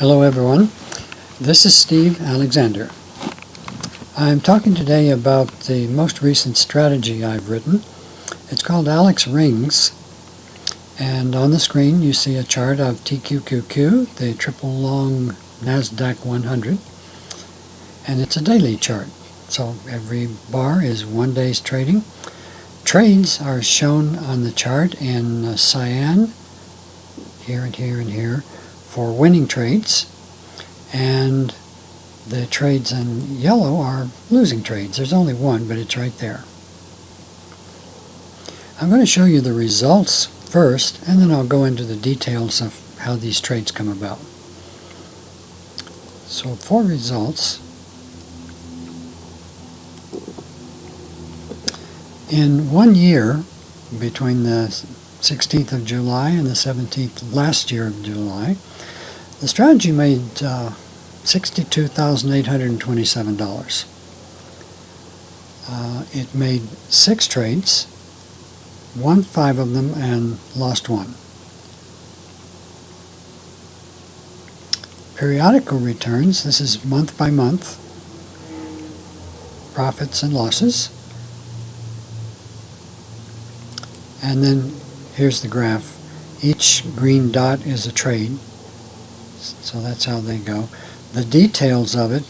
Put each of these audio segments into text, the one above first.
Hello everyone, this is Steve Alexander. I'm talking today about the most recent strategy I've written. It's called Alex Rings, and on the screen you see a chart of TQQQ, the triple long NASDAQ 100, and it's a daily chart. So every bar is 1 day's trading. Trades are shown on the chart in cyan, here and here and here, for winning trades, and the trades in yellow are losing trades. There's only one, but it's right there. I'm going to show you the results first, and then I'll go into the details of how these trades come about. So for results, in 1 year, between the 16th of July and the 17th last year of July, the strategy made $62,827. It made 6 trades, won 5 of them, and lost 1. Periodical returns, this is month by month, profits and losses. And then here's the graph. Each green dot is a trade. So that's how they go. The details of it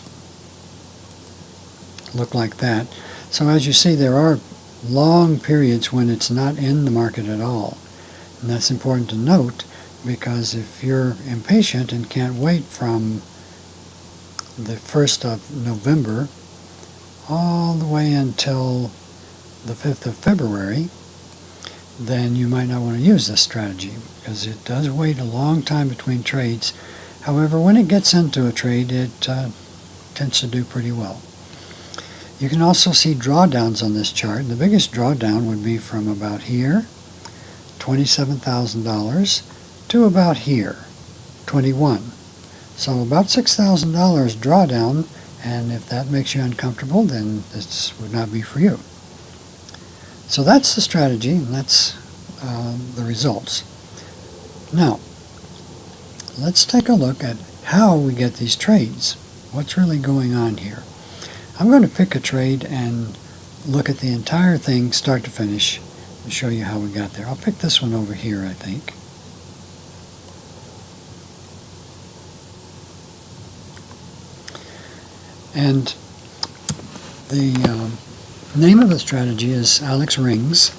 look like that. So as you see, there are long periods when it's not in the market at all. And that's important to note, because if you're impatient and can't wait from the 1st of November all the way until the 5th of February, then you might not want to use this strategy, because it does wait a long time between trades. However, when it gets into a trade, it tends to do pretty well. You can also see drawdowns on this chart. The biggest drawdown would be from about here, $27,000, to about here, 21. So about $6,000 drawdown, and if that makes you uncomfortable, then this would not be for you. So that's the strategy, and that's the results. Now, let's take a look at how we get these trades. What's really going on here? I'm going to pick a trade and look at the entire thing, start to finish, and show you how we got there. I'll pick this one over here, I think. And the name of the strategy is Alex Rings,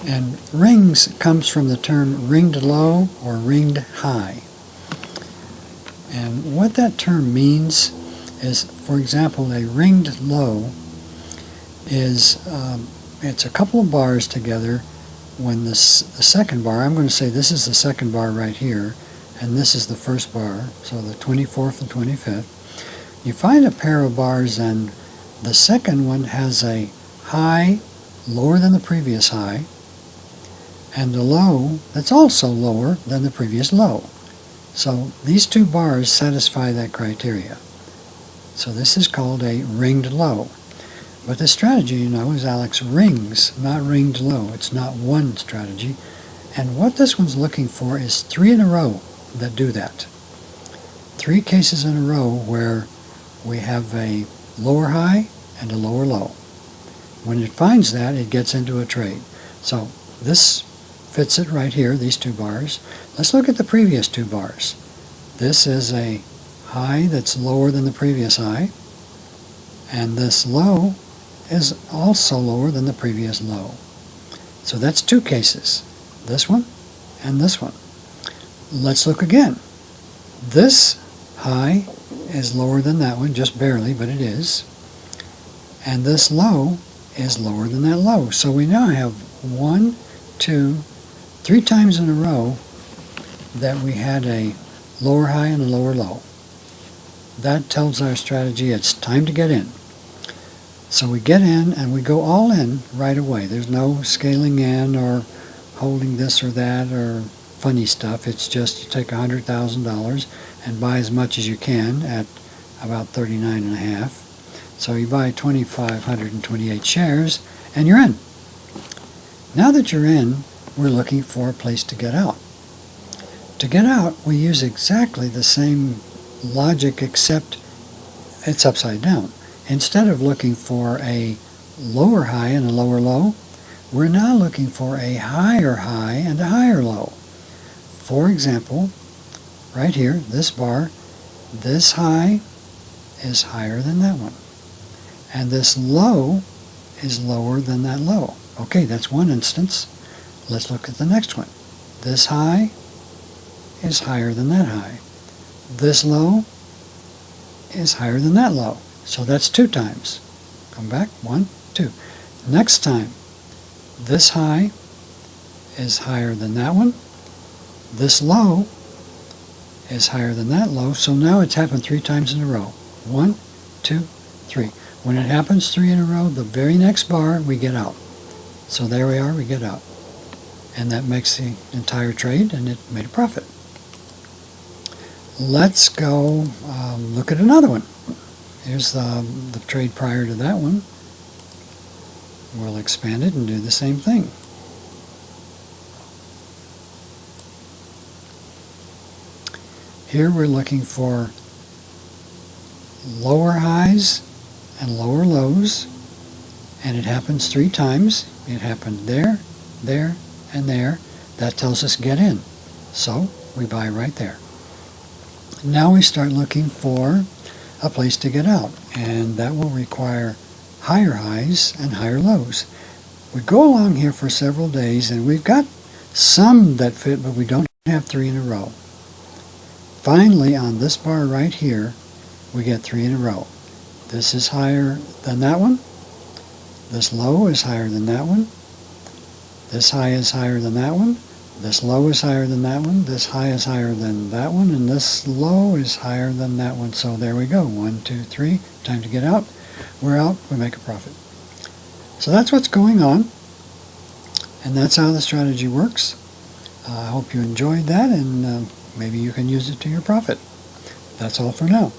and rings comes from the term ringed low or ringed high. And what that term means is, for example, a ringed low is it's a couple of bars together. When the second bar, I'm going to say this is the second bar right here, and this is the first bar, so the 24th and 25th. You find a pair of bars, and the second one has a high lower than the previous high, and a low that's also lower than the previous low. So these two bars satisfy that criteria. So this is called a ringed low. But the strategy, you know, is Alex Rings, not ringed low. It's not one strategy. And what this one's looking for is 3 in a row that do that. 3 cases in a row where we have a lower high and a lower low. When it finds that, it gets into a trade. So this fits it right here, these 2 bars. Let's look at the previous 2 bars. This is a high that's lower than the previous high, and this low is also lower than the previous low. So that's 2 cases, this one and this one. Let's look again. This high is lower than that one, just barely, but it is. And this low is lower than that low. So we now have 1, 2, 3 times in a row that we had a lower high and a lower low. That tells our strategy it's time to get in. So we get in and we go all in right away. There's no scaling in or holding this or that or funny stuff. It's just you take $100,000 and buy as much as you can at about 39.5. So you buy 2,528 shares and you're in. Now that you're in, we're looking for a place to get out. To get out, we use exactly the same logic, except it's upside down. Instead of looking for a lower high and a lower low, we're now looking for a higher high and a higher low. For example, right here, this bar, this high is higher than that one. And this low is lower than that low. Okay, that's one instance. Let's look at the next one. This high is higher than that high. This low is higher than that low. So that's 2 times. Come back, 1, 2. Next time, this high is higher than that one. This low is higher than that low. So now it's happened 3 times in a row. 1, 2, 3. When it happens 3 in a row, the very next bar, we get out. So there we are, we get out. And that makes the entire trade, and it made a profit. Let's go look at another one. Here's the trade prior to that one. We'll expand it and do the same thing. Here we're looking for lower highs and lower lows, and it happens 3 times. It happened there, there, and there. That tells us get in. So we buy right there. Now we start looking for a place to get out, and that will require higher highs and higher lows. We go along here for several days, and we've got some that fit, but we don't have 3 in a row. Finally, on this bar right here, we get 3 in a row. This is higher than that one. This low is higher than that one. This high is higher than that one. This low is higher than that one. This high is higher than that one. And this low is higher than that one. So there we go. 1, 2, 3. Time to get out. We're out. We make a profit. So that's what's going on. And that's how the strategy works. I hope you enjoyed that, and maybe you can use it to your profit. That's all for now.